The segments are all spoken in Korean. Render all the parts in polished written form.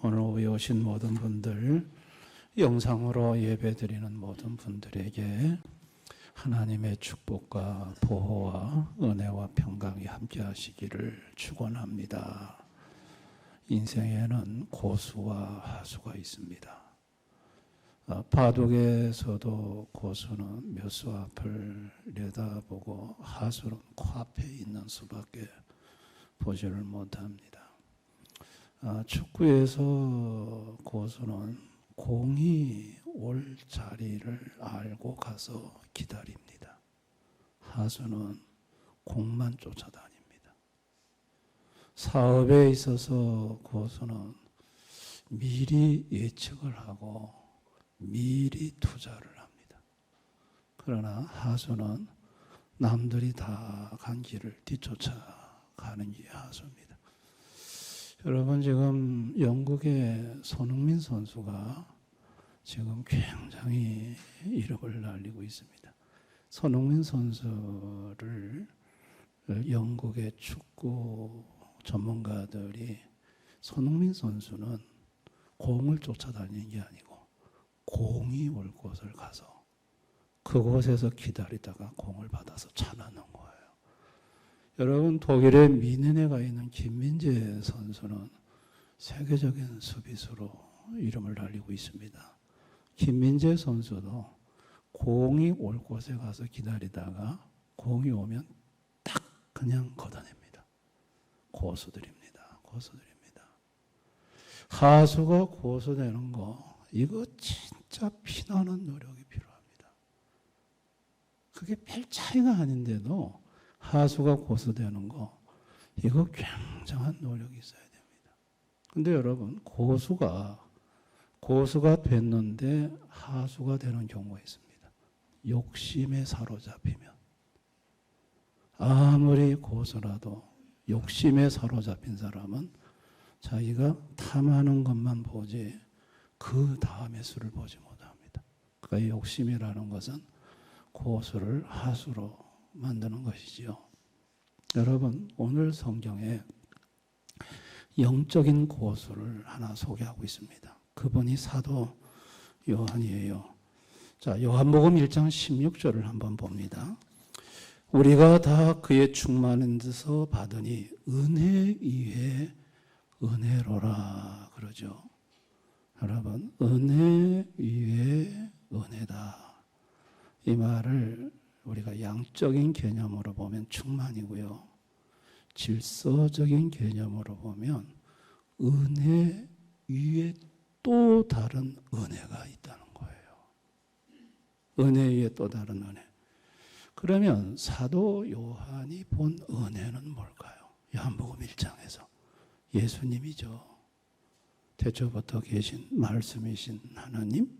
오늘 오후에 오신 모든 분들, 영상으로 예배드리는 모든 분들에게 하나님의 축복과 보호와 은혜와 평강이 함께 하시기를 축원합니다. 인생에는 고수와 하수가 있습니다. 바둑에서도 고수는 몇 수 앞을 내다보고 하수는 코앞에 있는 수밖에 보지를 못합니다. 축구에서 고수는 공이 올 자리를 알고 가서 기다립니다. 하수는 공만 쫓아다닙니다. 사업에 있어서 고수는 미리 예측을 하고 미리 투자를 합니다. 그러나 하수는 남들이 다 간 길을 뒤쫓아가는 게 하수입니다. 여러분, 지금 영국의 손흥민 선수가 지금 굉장히 이름을 날리고 있습니다. 손흥민 선수를 영국의 축구 전문가들이 손흥민 선수는 공을 쫓아다니는 게 아니고 공이 올 곳을 가서 그곳에서 기다리다가 공을 받아서 차는 거예요. 여러분, 독일의 미넨에 가 있는 김민재 선수는 세계적인 수비수로 이름을 날리고 있습니다. 김민재 선수도 공이 올 곳에 가서 기다리다가 공이 오면 딱 그냥 걷어냅니다. 고수들입니다. 고수들입니다. 하수가 고수되는 거, 이거 진짜 피나는 노력이 필요합니다. 그게 별 차이가 아닌데도 하수가 고수되는 거, 이거 굉장한 노력이 있어야 됩니다. 근데 여러분, 고수가 됐는데 하수가 되는 경우가 있습니다. 욕심에 사로잡히면, 아무리 고수라도 욕심에 사로잡힌 사람은 자기가 탐하는 것만 보지 그 다음의 수를 보지 못합니다. 그러니까 욕심이라는 것은 고수를 하수로 만드는 것이지요. 여러분, 오늘 성경에 영적인 고수를 하나 소개하고 있습니다. 그분이 사도 요한이에요. 자, 요한복음 1장 16절을 한번 봅니다. 우리가 다 그의 충만한 데서 받으니 은혜 위에 은혜로라 그러죠. 여러분, 은혜 위에 은혜다. 이 말을 우리가 양적인 개념으로 보면 충만이고요. 질서적인 개념으로 보면 은혜 위에 또 다른 은혜가 있다는 거예요. 은혜 위에 또 다른 은혜. 그러면 사도 요한이 본 은혜는 뭘까요? 요한복음 1장에서 예수님이죠. 태초부터 계신 말씀이신 하나님,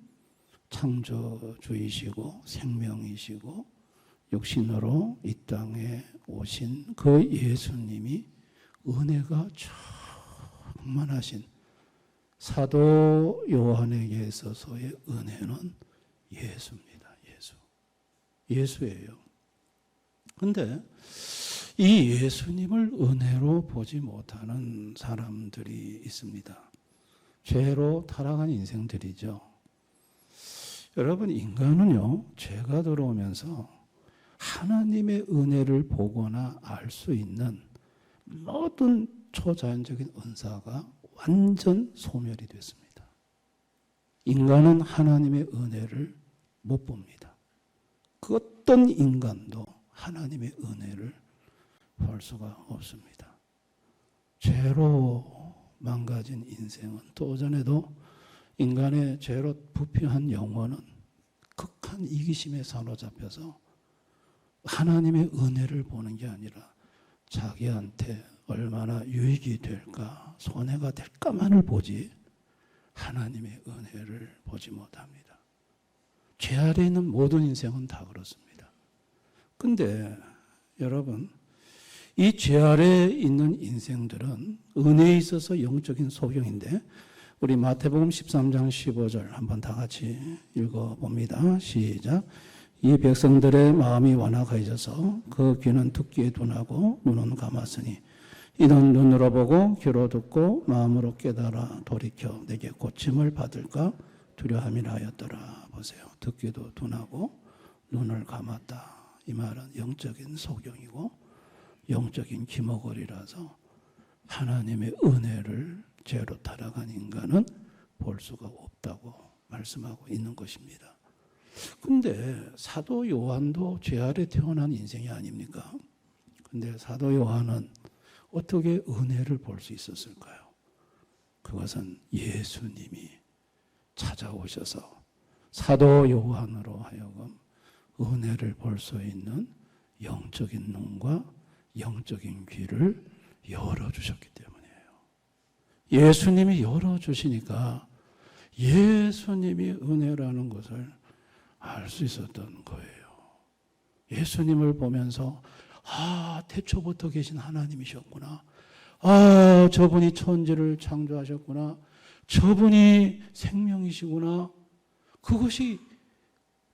창조주이시고 생명이시고 육신으로 이 땅에 오신 그 예수님이 은혜가 충만하신 사도 요한에게 있어서의 은혜는 예수입니다. 예수예요. 그런데 이 예수님을 은혜로 보지 못하는 사람들이 있습니다. 죄로 타락한 인생들이죠. 여러분, 인간은요, 죄가 들어오면서 하나님의 은혜를 보거나 알 수 있는 모든 초자연적인 은사가 완전 소멸이 됐습니다. 인간은 하나님의 은혜를 못 봅니다. 그 어떤 인간도 하나님의 은혜를 볼 수가 없습니다. 죄로 망가진 인생은, 또 전에도 인간의 죄로 부패한 영혼은 극한 이기심에 사로잡혀서 하나님의 은혜를 보는 게 아니라 자기한테 얼마나 유익이 될까, 손해가 될까만을 보지 하나님의 은혜를 보지 못합니다. 죄 아래 있는 모든 인생은 다 그렇습니다. 근데 여러분, 이 죄 아래 있는 인생들은 은혜에 있어서 영적인 소경인데, 우리 마태복음 13장 15절 한번 다 같이 읽어봅니다. 시작. 이 백성들의 마음이 완악해져서 그 귀는 듣기에 둔하고 눈은 감았으니 이는 눈으로 보고 귀로 듣고 마음으로 깨달아 돌이켜 내게 고침을 받을까 두려움이라 하였더라. 보세요. 듣기도 둔하고 눈을 감았다. 이 말은 영적인 소경이고 영적인 기머거리라서 하나님의 은혜를 죄로 타락한 인간은 볼 수가 없다고 말씀하고 있는 것입니다. 근데 사도 요한도 죄 아래 태어난 인생이 아닙니까? 근데 사도 요한은 어떻게 은혜를 볼 수 있었을까요? 그것은 예수님이 찾아오셔서 사도 요한으로 하여금 은혜를 볼 수 있는 영적인 눈과 영적인 귀를 열어주셨기 때문이에요. 예수님이 열어주시니까 예수님이 은혜라는 것을 알 수 있었던 거예요. 예수님을 보면서 태초부터 계신 하나님이셨구나. 저분이 천지를 창조하셨구나. 저분이 생명이시구나. 그것이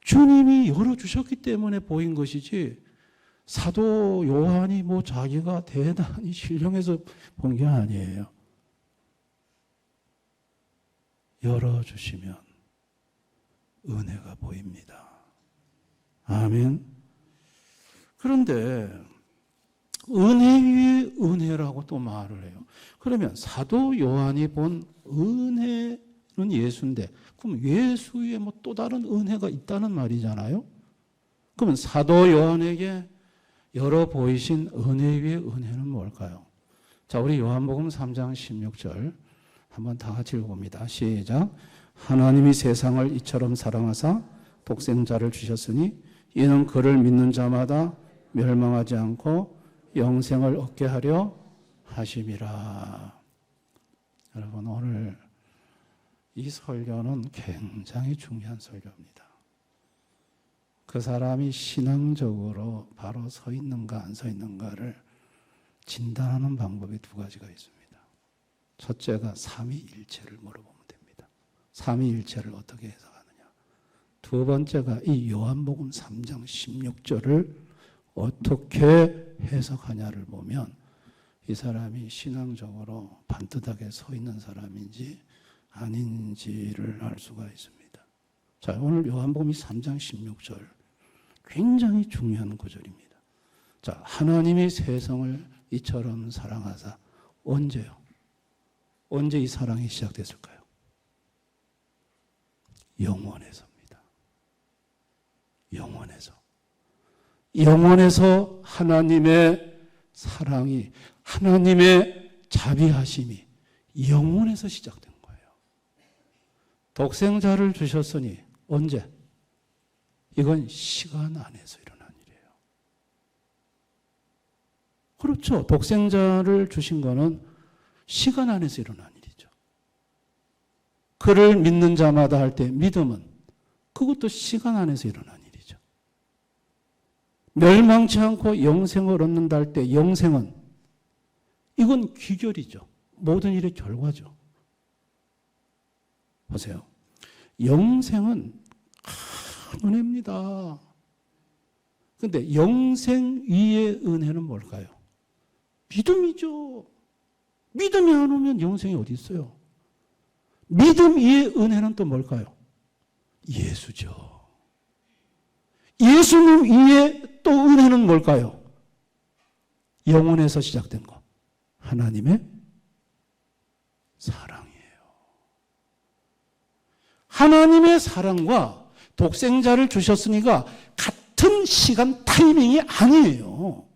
주님이 열어주셨기 때문에 보인 것이지 사도 요한이 자기가 대단히 신령해서 본 게 아니에요. 열어주시면 은혜가 보입니다. 아멘. 그런데 은혜 위에 은혜라고 또 말을 해요. 그러면 사도 요한이 본 은혜는 예수인데 그럼 예수 위에 또 다른 은혜가 있다는 말이잖아요. 그러면 사도 요한에게 열어 보이신 은혜 위의 은혜는 뭘까요? 자, 우리 요한복음 3장 16절 한번 다 같이 읽어봅니다. 시작. 하나님이 세상을 이처럼 사랑하사 독생자를 주셨으니 이는 그를 믿는 자마다 멸망하지 않고 영생을 얻게 하려 하심이라. 여러분, 오늘 이 설교는 굉장히 중요한 설교입니다. 그 사람이 신앙적으로 바로 서 있는가 안 서 있는가를 진단하는 방법이 두 가지가 있습니다. 첫째가 삼위일체를 물어보면 됩니다. 삼위일체를 어떻게 해석하느냐. 두 번째가 이 요한복음 3장 16절을 어떻게 해석하냐를 보면 이 사람이 신앙적으로 반듯하게 서 있는 사람인지 아닌지를 알 수가 있습니다. 자, 오늘 요한복음 3장 16절 굉장히 중요한 구절입니다. 자, 하나님이 세상을 이처럼 사랑하사 언제요? 언제 이 사랑이 시작됐을까요? 영원에서입니다. 영원에서. 영원에서 하나님의 사랑이, 하나님의 자비하심이 영원에서 시작된 거예요. 독생자를 주셨으니 언제? 이건 시간 안에서 일어난 일이에요. 그렇죠. 독생자를 주신 거는 시간 안에서 일어난 일이죠. 그를 믿는 자마다 할 때 믿음은 그것도 시간 안에서 일어난 일이죠. 멸망치 않고 영생을 얻는다 할 때 영생은 이건 귀결이죠. 모든 일의 결과죠. 보세요. 영생은 큰 은혜입니다. 그런데 영생 위의 은혜는 뭘까요? 믿음이죠. 믿음이 안 오면 영생이 어디 있어요? 믿음 위의 은혜는 또 뭘까요? 예수죠. 예수님 위에 또 은혜는 뭘까요? 영원에서 시작된 거. 하나님의 사랑이에요. 하나님의 사랑과 독생자를 주셨으니까 같은 시간 타이밍이 아니에요.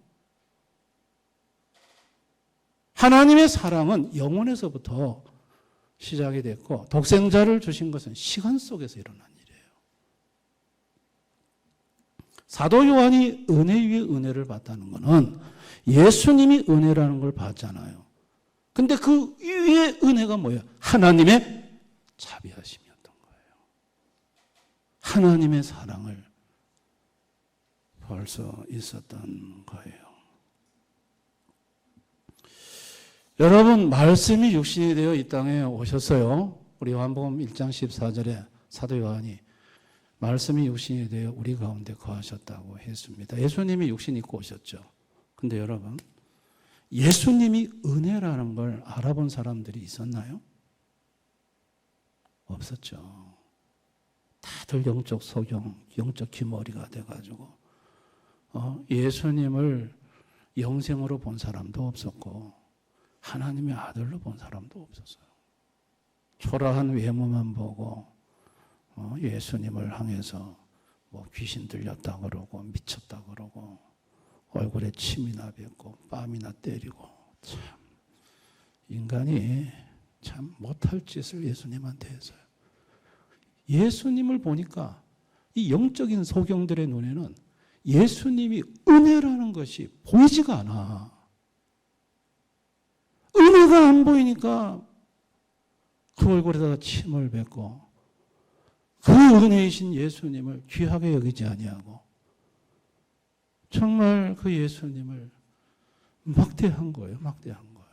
하나님의 사랑은 영원에서부터 시작이 됐고 독생자를 주신 것은 시간 속에서 일어난 일이에요. 사도 요한이 은혜 위에 은혜를 받다는 것은 예수님이 은혜라는 걸 봤잖아요. 근데 그 위에 은혜가 뭐예요? 하나님의 자비하심이었던 거예요. 하나님의 사랑을 볼 수 있었던 거예요. 여러분, 말씀이 육신이 되어 이 땅에 오셨어요. 우리 요한복음 1장 14절에 사도 요한이 말씀이 육신이 되어 우리 가운데 거하셨다고 했습니다. 예수님이 육신 입고 오셨죠. 근데 여러분, 예수님이 은혜라는 걸 알아본 사람들이 있었나요? 없었죠. 다들 영적 소경, 영적 기머리가 돼가지고 예수님을 영생으로 본 사람도 없었고 하나님의 아들로 본 사람도 없었어요. 초라한 외모만 보고 예수님을 향해서 뭐 귀신 들렸다 그러고 미쳤다 그러고 얼굴에 침이나 뱉고 뺨이나 때리고, 참 인간이 참 못할 짓을 예수님한테 했어요. 예수님을 보니까 이 영적인 소경들의 눈에는 예수님이 은혜라는 것이 보이지가 않아. 은혜가 안 보이니까 그 얼굴에다가 침을 뱉고 그 은혜이신 예수님을 귀하게 여기지 아니하고 정말 그 예수님을 막대한 거예요. 막대한 거예요.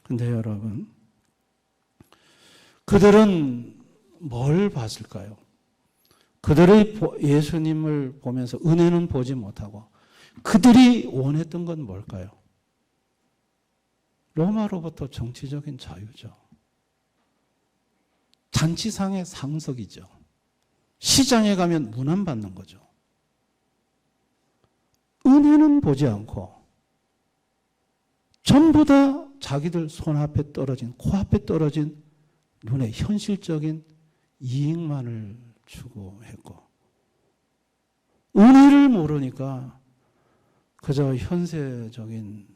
근데 여러분, 그들은 뭘 봤을까요? 그들의 예수님을 보면서 은혜는 보지 못하고 그들이 원했던 건 뭘까요? 로마로부터 정치적인 자유죠. 잔치상의 상석이죠. 시장에 가면 문안받는 거죠. 은혜는 보지 않고 전부 다 자기들 손앞에 떨어진, 코앞에 떨어진 눈에 현실적인 이익만을 추구했고, 은혜를 모르니까 그저 현세적인,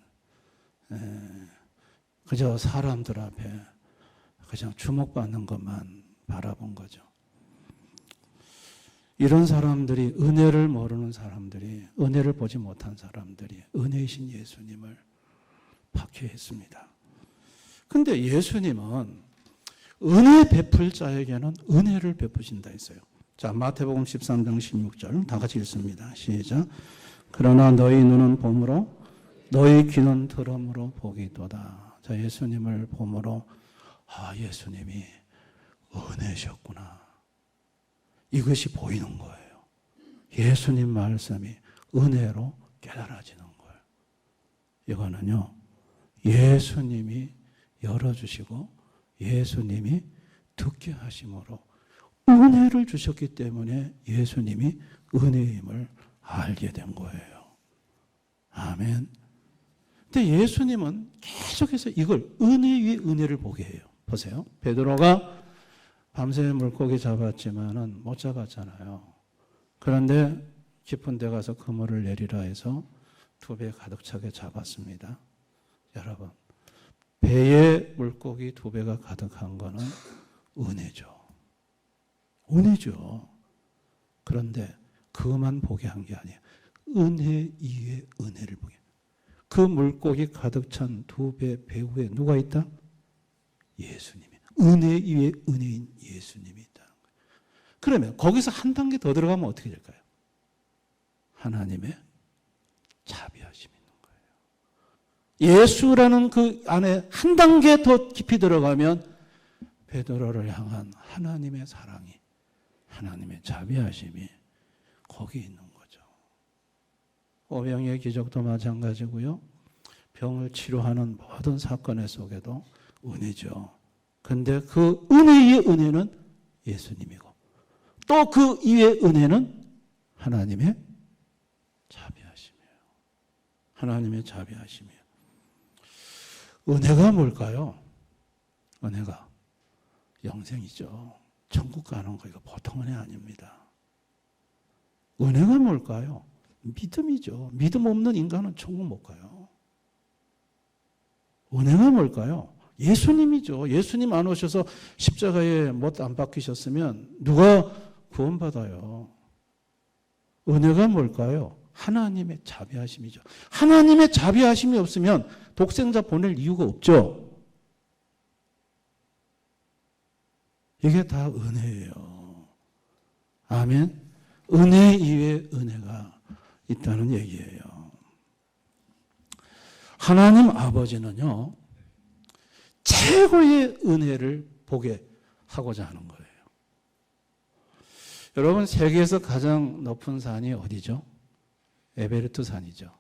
그저 사람들 앞에 그냥 주목받는 것만 바라본 거죠. 이런 사람들이, 은혜를 모르는 사람들이, 은혜를 보지 못한 사람들이 은혜이신 예수님을 박해했습니다. 근데 예수님은 은혜 베풀 자에게는 은혜를 베푸신다 했어요. 자, 마태복음 13장 16절 다 같이 읽습니다. 시작. 그러나 너희 눈은 봄으로 너희 귀는 들음으로 보기도다. 자, 예수님을 봄으로, 예수님이 은혜셨구나, 이것이 보이는 거예요. 예수님 말씀이 은혜로 깨달아지는 거예요. 이거는요, 예수님이 열어주시고 예수님이 듣게 하심으로 은혜를 주셨기 때문에 예수님이 은혜임을 알게 된 거예요. 아멘. 근데 예수님은 계속해서 이걸 은혜 위에 은혜를 보게 해요. 보세요. 베드로가 밤새 물고기 잡았지만은 못 잡았잖아요. 그런데 깊은 데 가서 그물을 내리라 해서 2배 가득 차게 잡았습니다. 여러분, 배에 물고기 2배가 가득한 거는 은혜죠. 은혜죠. 그런데 그것만 보게 한 게 아니에요. 은혜 이외에 은혜를 보게. 그 물고기 가득 찬 2배 배후에 누가 있다? 예수님이. 은혜 이외에 은혜인 예수님이 있다는 거예요. 그러면 거기서 한 단계 더 들어가면 어떻게 될까요? 하나님의 자비하심이 있는 거예요. 예수라는 그 안에 한 단계 더 깊이 들어가면 베드로를 향한 하나님의 사랑이, 하나님의 자비하심이 거기 있는 거죠. 오병이의 기적도 마찬가지고요. 병을 치료하는 모든 사건의 속에도 은혜죠. 근데 그 은혜의 은혜는 예수님이고, 또 그 이외의 은혜는 하나님의 자비하심이에요. 하나님의 자비하심이에요. 은혜가 뭘까요? 은혜가 영생이죠. 천국 가는 거 이거 보통 은혜 아닙니다. 은혜가 뭘까요? 믿음이죠. 믿음 없는 인간은 천국 못 가요. 은혜가 뭘까요? 예수님이죠. 예수님 안 오셔서 십자가에 못 안 박히셨으면 누가 구원받아요? 은혜가 뭘까요? 하나님의 자비하심이죠. 하나님의 자비하심이 없으면 독생자 보낼 이유가 없죠. 이게 다 은혜예요. 아멘. 은혜 이외에 은혜가 있다는 얘기예요. 하나님 아버지는요, 최고의 은혜를 보게 하고자 하는 거예요. 여러분, 세계에서 가장 높은 산이 어디죠? 에베레스트 산이죠.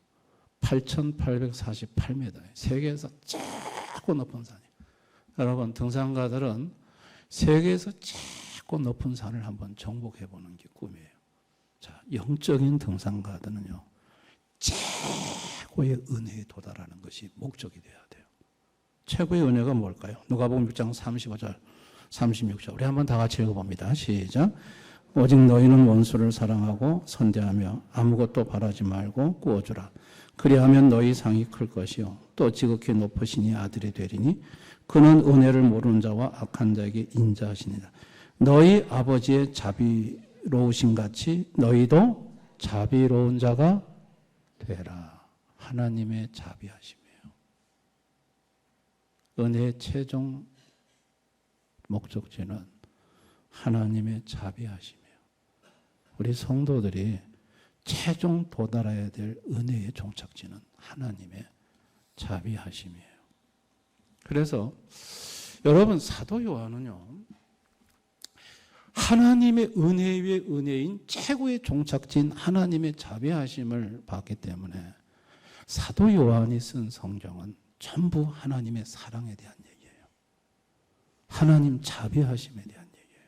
8,848m. 세계에서 최고 높은 산이에요. 여러분, 등산가들은 세계에서 최고 높은 산을 한번 정복해 보는 게 꿈이에요. 자, 영적인 등산가들은요, 최고의 은혜에 도달하는 것이 목적이 되어야 돼요. 최고의 은혜가 뭘까요? 누가복음 6장 35절, 36절. 우리 한번 다 같이 읽어봅니다. 시작. 오직 너희는 원수를 사랑하고 선대하며 아무것도 바라지 말고 구워주라. 그리하면 너희 상이 클 것이요 또 지극히 높으시니 아들이 되리니 그는 은혜를 모르는 자와 악한 자에게 인자하시니라. 너희 아버지의 자비로우신 같이 너희도 자비로운 자가 되라. 하나님의 자비하심이에요. 은혜의 최종 목적지는 하나님의 자비하심이에요. 우리 성도들이 최종 도달해야 될 은혜의 종착지는 하나님의 자비하심이에요. 그래서 여러분, 사도 요한은요, 하나님의 은혜 위에 은혜인 최고의 종착지인 하나님의 자비하심을 봤기 때문에 사도 요한이 쓴 성경은 전부 하나님의 사랑에 대한 얘기예요. 하나님 자비하심에 대한 얘기예요.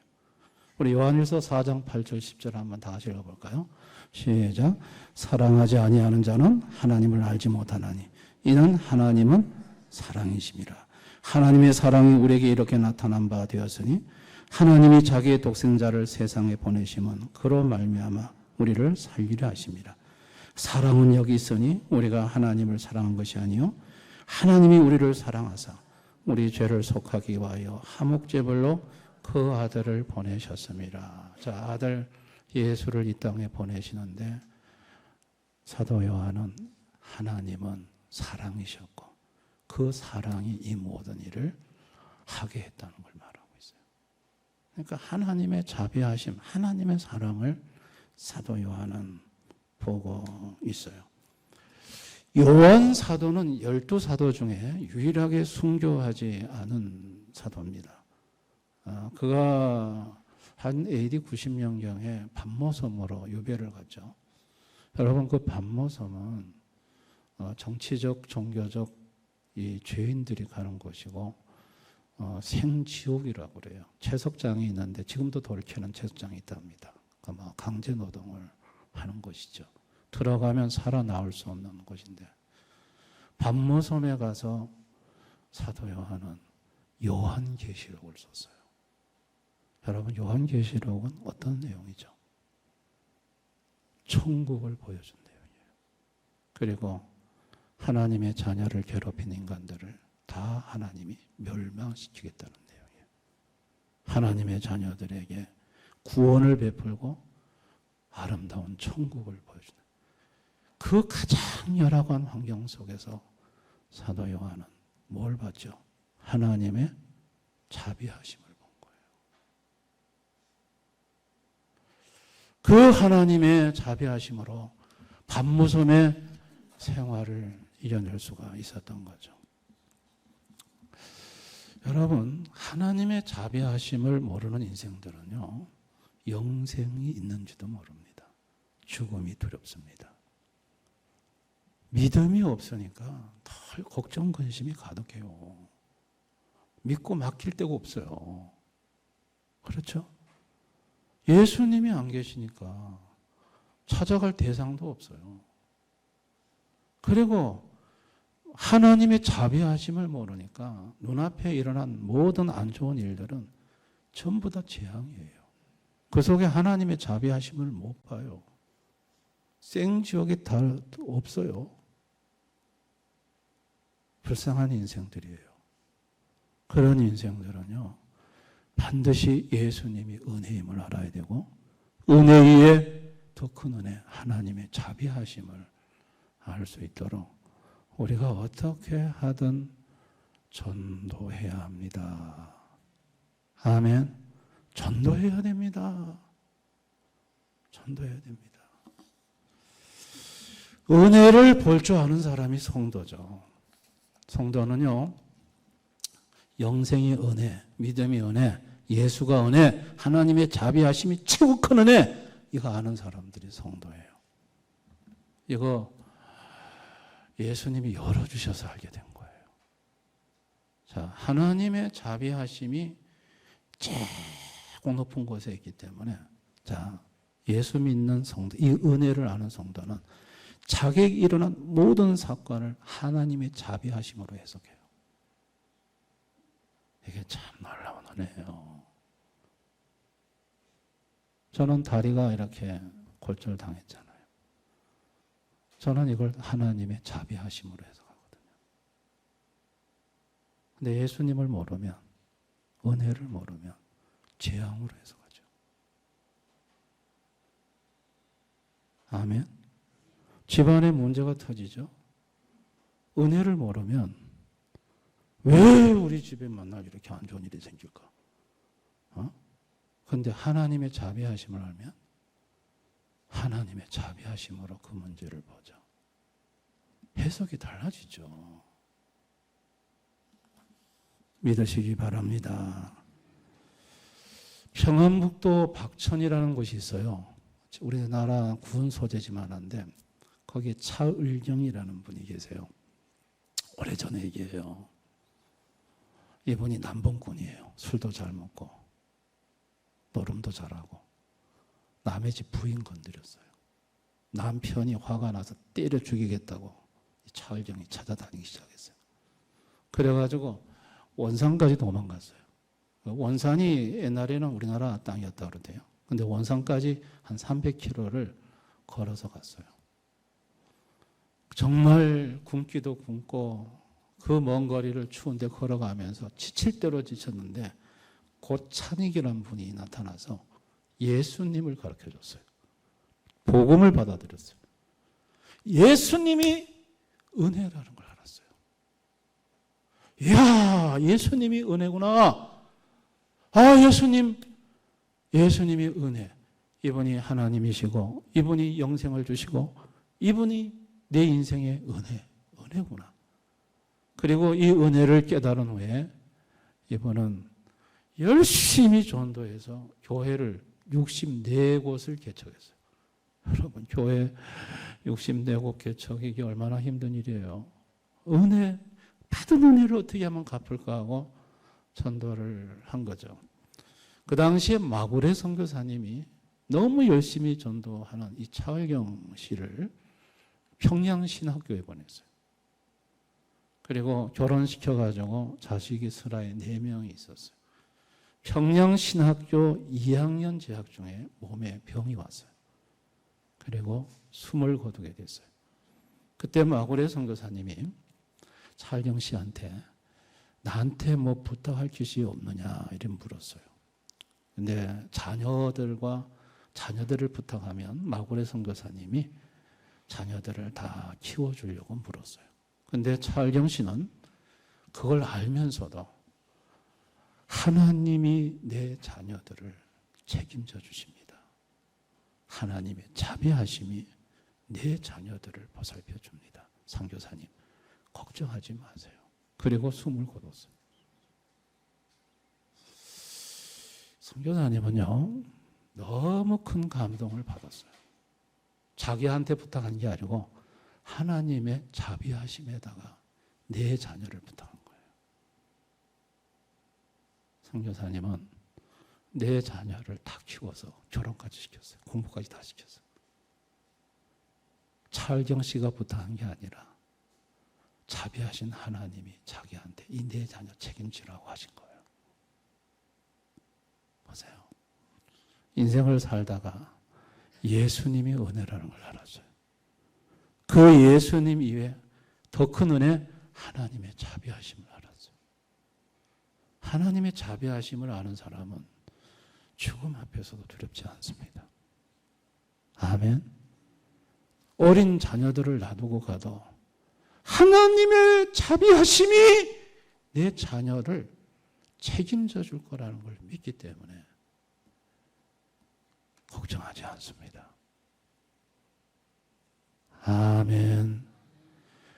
우리 요한일서 4장 8절 10절 한번 다 같이 읽어볼까요? 시작. 사랑하지 아니하는 자는 하나님을 알지 못하나니 이는 하나님은 사랑이심이라. 하나님의 사랑이 우리에게 이렇게 나타난 바 되었으니 하나님이 자기의 독생자를 세상에 보내심은 그로 말미암아 우리를 살리려 하심이라. 사랑은 여기 있으니 우리가 하나님을 사랑한 것이 아니요 하나님이 우리를 사랑하사 우리 죄를 속하기 위하여 화목제물로 그 아들을 보내셨습니다. 자, 아들 예수를 이 땅에 보내시는데 사도 요한은 하나님은 사랑이셨고 그 사랑이 이 모든 일을 하게 했다는 걸 말하고 있어요. 그러니까 하나님의 자비하심, 하나님의 사랑을 사도 요한은 보고 있어요. 요한 사도는 12사도 중에 유일하게 순교하지 않은 사도입니다. 그가 한 AD 90년경에 반모섬으로 유배를 갔죠. 여러분, 그 반모섬은 정치적, 종교적 이 죄인들이 가는 곳이고 생지옥이라고 그래요. 채석장이 있는데 지금도 돌켜는 채석장이 있답니다. 강제 노동을 하는 곳이죠. 들어가면 살아나올 수 없는 곳인데 반모섬에 가서 사도 요한은 요한계시록을 썼어요. 여러분, 요한계시록은 어떤 내용이죠? 천국을 보여준 내용이에요. 그리고 하나님의 자녀를 괴롭힌 인간들을 다 하나님이 멸망시키겠다는 내용이에요. 하나님의 자녀들에게 구원을 베풀고 아름다운 천국을 보여주는 그 가장 열악한 환경 속에서 사도 요한은 뭘 봤죠? 하나님의 자비하심을 본 거예요. 그 하나님의 자비하심으로 반모섬의 생활을 이겨낼 수가 있었던 거죠. 여러분, 하나님의 자비하심을 모르는 인생들은요, 영생이 있는지도 모릅니다. 죽음이 두렵습니다. 믿음이 없으니까 늘 걱정, 근심이 가득해요. 믿고 맡길 데가 없어요. 그렇죠? 예수님이 안 계시니까 찾아갈 대상도 없어요. 그리고 하나님의 자비하심을 모르니까 눈앞에 일어난 모든 안 좋은 일들은 전부 다 재앙이에요. 그 속에 하나님의 자비하심을 못 봐요. 생지옥이 다 없어요. 불쌍한 인생들이에요. 그런 인생들은요, 반드시 예수님이 은혜임을 알아야 되고 은혜 위에 더 큰 은혜, 하나님의 자비하심을 알 수 있도록 우리가 어떻게 하든 전도해야 합니다. 아멘. 전도해야 됩니다. 전도해야 됩니다. 은혜를 볼 줄 아는 사람이 성도죠. 성도는요, 영생이 은혜, 믿음이 은혜, 예수가 은혜, 하나님의 자비하심이 최고 큰 은혜, 이거 아는 사람들이 성도예요. 이거 예수님이 열어주셔서 알게 된 거예요. 자, 하나님의 자비하심이 최고 높은 곳에 있기 때문에, 자, 예수 믿는 성도, 이 은혜를 아는 성도는 자기에게 일어난 모든 사건을 하나님의 자비하심으로 해석해요. 이게 참 놀라운 은혜예요. 저는 다리가 이렇게 골절당했잖아요. 저는 이걸 하나님의 자비하심으로 해석하거든요. 근데 예수님을 모르면, 은혜를 모르면 재앙으로 해석하죠. 아멘. 집안에 문제가 터지죠. 은혜를 모르면 왜 우리 집에 만날 이렇게 안 좋은 일이 생길까? 그런데 하나님의 자비하심을 알면 하나님의 자비하심으로 그 문제를 보죠. 해석이 달라지죠. 믿으시기 바랍니다. 평안북도 박천이라는 곳이 있어요. 우리나라 군 소재지만 한데 거기에 차을경이라는 분이 계세요. 오래전에 얘기해요. 이분이 남봉꾼이에요. 술도 잘 먹고 노름도 잘하고 남의 집 부인 건드렸어요. 남편이 화가 나서 때려 죽이겠다고 차을경이 찾아다니기 시작했어요. 그래가지고 원산까지 도망갔어요. 원산이 옛날에는 우리나라 땅이었다고 그러대요. 근데 원산까지 한 300km를 걸어서 갔어요. 정말 굶기도 굶고 그 먼 거리를 추운데 걸어가면서 지칠 대로 지쳤는데 곧 찬익이라는 분이 나타나서 예수님을 가르쳐 줬어요. 복음을 받아들였어요. 예수님이 은혜라는 걸 알았어요. 이야, 예수님이 은혜구나. 아, 예수님이 은혜. 이분이 하나님이시고 이분이 영생을 주시고 이분이 내 인생의 은혜구나. 그리고 이 은혜를 깨달은 후에 이분은 열심히 전도해서 교회를 64곳을 개척했어요. 여러분, 교회 64곳 개척, 이게 얼마나 힘든 일이에요. 받은 은혜를 어떻게 하면 갚을까 하고 전도를 한 거죠. 그 당시에 마구레 선교사님이 너무 열심히 전도하는 이 차을경 씨를 평양신학교에 보냈어요. 그리고 결혼시켜가지고 자식이 스라에 4명이 있었어요. 평양신학교 2학년 재학 중에 몸에 병이 왔어요. 그리고 숨을 거두게 됐어요. 그때 마구레 선교사님이 차을경 씨한테 나한테 뭐 부탁할 것이 없느냐 이렇게 물었어요. 근데 자녀들을 부탁하면 마구레 선교사님이 자녀들을 다 키워주려고 물었어요. 근데 차을경 씨는 그걸 알면서도 하나님이 내 자녀들을 책임져 주십니다. 하나님의 자비하심이 내 자녀들을 보살펴 줍니다. 선교사님, 걱정하지 마세요. 그리고 숨을 거뒀어요. 선교사님은요, 너무 큰 감동을 받았어요. 자기한테 부탁한 게 아니고 하나님의 자비하심에다가 내 자녀를 부탁한 거예요. 선교사님은 내 자녀를 다 키워서 결혼까지 시켰어요. 공부까지 다 시켰어요. 차을경 씨가 부탁한 게 아니라 자비하신 하나님이 자기한테 이 내 자녀 책임지라고 하신 거예요. 보세요. 인생을 살다가 예수님이 은혜라는 걸 알았어요. 그 예수님 이외에 더 큰 은혜, 하나님의 자비하심을 알았어요. 하나님의 자비하심을 아는 사람은 죽음 앞에서도 두렵지 않습니다. 아멘. 어린 자녀들을 놔두고 가도 하나님의 자비하심이 내 자녀를 책임져 줄 거라는 걸 믿기 때문에 걱정하지 않습니다. 아멘.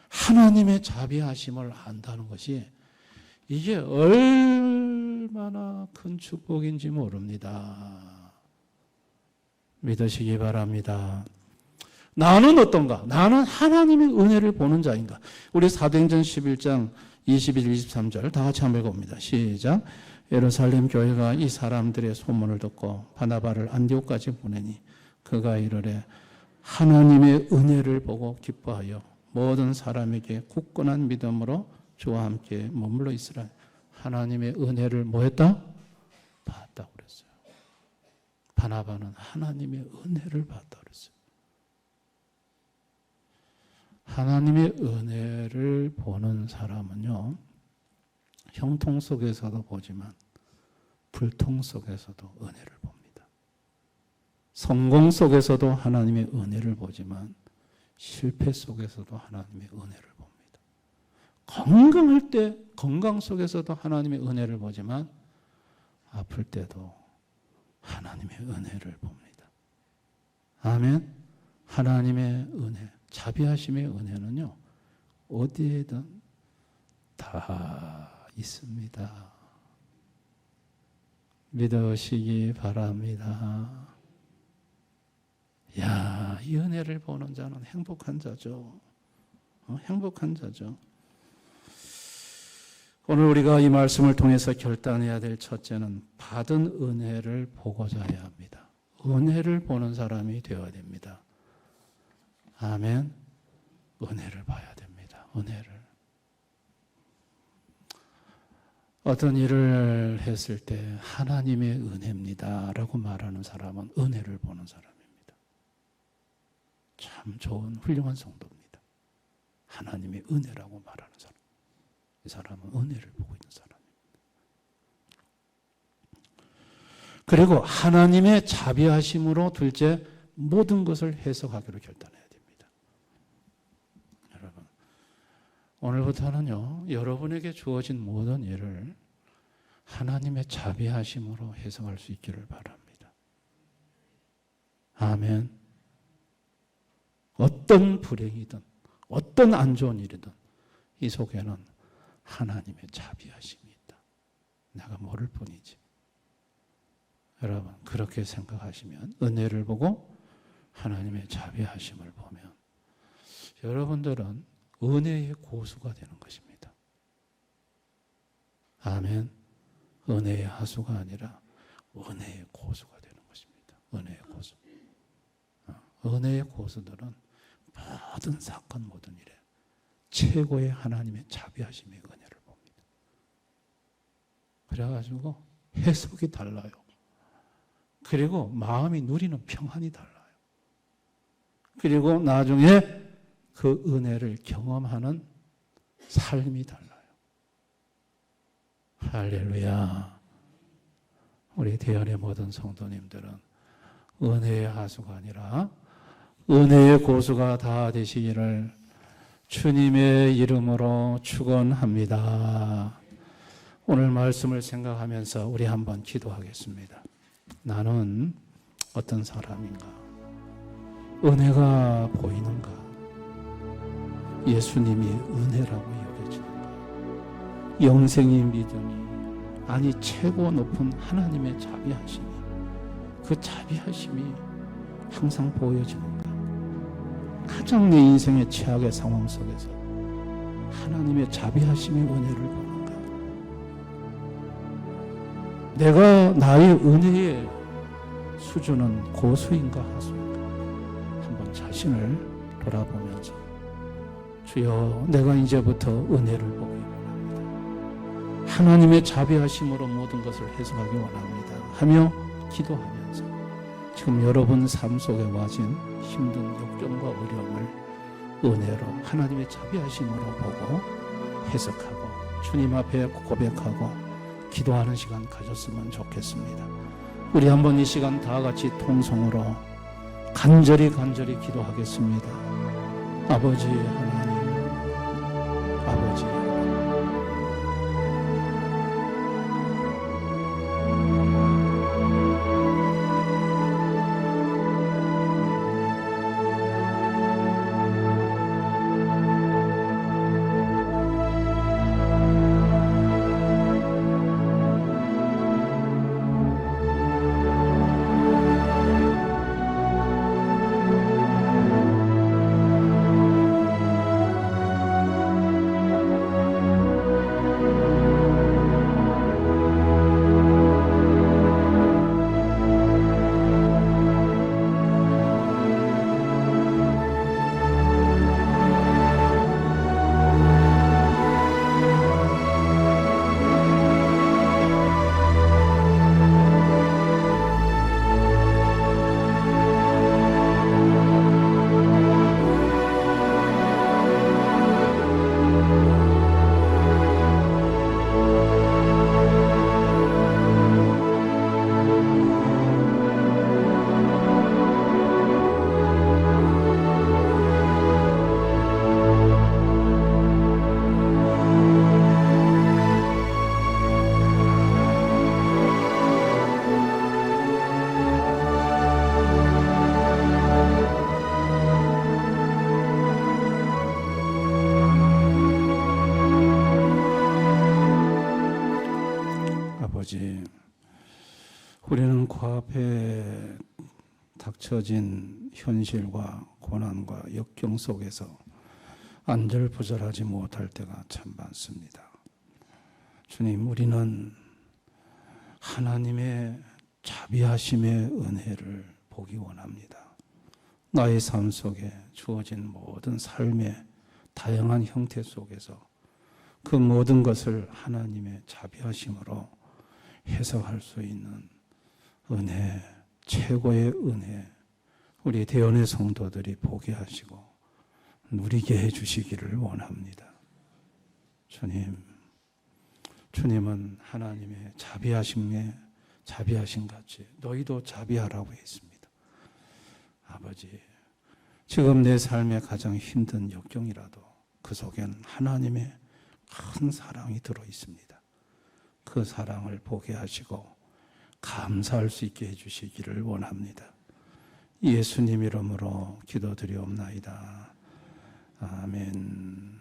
하나님의 자비하심을 안다는 것이 이게 얼마나 얼마나 큰 축복인지 모릅니다. 믿으시기 바랍니다. 나는 어떤가? 나는 하나님의 은혜를 보는 자인가? 우리 사도행전 11장 21, 23절 다 같이 한번 읽어봅니다. 시작. 예루살렘 교회가 이 사람들의 소문을 듣고 바나바를 안디옥까지 보내니 그가 이르되 하나님의 은혜를 보고 기뻐하여 모든 사람에게 굳건한 믿음으로 주와 함께 머물러 있으라. 하나님의 은혜를 뭐 했다? 받았다고 그랬어요. 바나바는 하나님의 은혜를 받았다고 그랬어요. 하나님의 은혜를 보는 사람은요, 형통 속에서도 보지만 불통 속에서도 은혜를 봅니다. 성공 속에서도 하나님의 은혜를 보지만 실패 속에서도 하나님의 은혜를 봅니다. 건강할 때 건강 속에서도 하나님의 은혜를 보지만 아플 때도 하나님의 은혜를 봅니다. 아멘. 하나님의 은혜, 자비하심의 은혜는요, 어디에든 다 있습니다. 믿으시기 바랍니다. 야, 이 은혜를 보는 자는 행복한 자죠. 행복한 자죠. 오늘 우리가 이 말씀을 통해서 결단해야 될 첫째는 받은 은혜를 보고자 해야 합니다. 은혜를 보는 사람이 되어야 됩니다. 아멘. 은혜를 봐야 됩니다. 은혜를. 어떤 일을 했을 때 하나님의 은혜입니다 라고 말하는 사람은 은혜를 보는 사람입니다. 참 좋은 훌륭한 성도입니다. 하나님의 은혜라고 말하는 사람. 이 사람은 은혜를 보고 있는 사람입니다. 그리고 하나님의 자비하심으로 둘째 모든 것을 해석하기로 결단해야 됩니다. 여러분, 오늘부터는요, 여러분에게 주어진 모든 일을 하나님의 자비하심으로 해석할 수 있기를 바랍니다. 아멘. 어떤 불행이든 어떤 안 좋은 일이든 이 속에는 하나님의 자비하심이 있다. 내가 모를 뿐이지. 여러분, 그렇게 생각하시면 은혜를 보고 하나님의 자비하심을 보면 여러분들은 은혜의 고수가 되는 것입니다. 아멘. 은혜의 하수가 아니라 은혜의 고수가 되는 것입니다. 은혜의 고수. 은혜의 고수들은 모든 사건 모든 일에 최고의 하나님의 자비하심의 은혜를 봅니다. 그래가지고 해석이 달라요. 그리고 마음이 누리는 평안이 달라요. 그리고 나중에 그 은혜를 경험하는 삶이 달라요. 할렐루야. 우리 대연의 모든 성도님들은 은혜의 하수가 아니라 은혜의 고수가 다 되시기를 주님의 이름으로 축원합니다. 오늘 말씀을 생각하면서 우리 한번 기도하겠습니다. 나는 어떤 사람인가? 은혜가 보이는가? 예수님이 은혜라고 여겨지는가? 영생의 믿음이, 아니 최고 높은 하나님의 자비하심이, 그 자비하심이 항상 보여지는가? 가장 내 인생의 최악의 상황 속에서 하나님의 자비하심의 은혜를 보는가? 내가 나의 은혜의 수준은 고수인가 하수인가? 한번 자신을 돌아보면서 주여, 내가 이제부터 은혜를 보기 원합니다. 하나님의 자비하심으로 모든 것을 해석하기 원합니다. 하며 기도하면서 지금 여러분 삶 속에 와진 힘든 역경과 어려움을 은혜로 하나님의 자비하심으로 보고 해석하고 주님 앞에 고백하고 기도하는 시간 가졌으면 좋겠습니다. 우리 한번 이 시간 다 같이 통성으로 간절히 기도하겠습니다. 아버지 하나님, 아버지 닥쳐진 현실과 고난과 역경 속에서 안절부절하지 못할 때가 참 많습니다. 주님, 우리는 하나님의 자비하심의 은혜를 보기 원합니다. 나의 삶 속에 주어진 모든 삶의 다양한 형태 속에서 그 모든 것을 하나님의 자비하심으로 해석할 수 있는 은혜, 최고의 은혜, 우리 대원의 성도들이 보게 하시고 누리게 해주시기를 원합니다. 주님은 하나님의 자비하심 같이 너희도 자비하라고 했습니다. 아버지, 지금 내 삶에 가장 힘든 역경이라도 그 속엔 하나님의 큰 사랑이 들어 있습니다. 그 사랑을 보게 하시고 감사할 수 있게 해주시기를 원합니다. 예수님 이름으로 기도드리옵나이다. 아멘.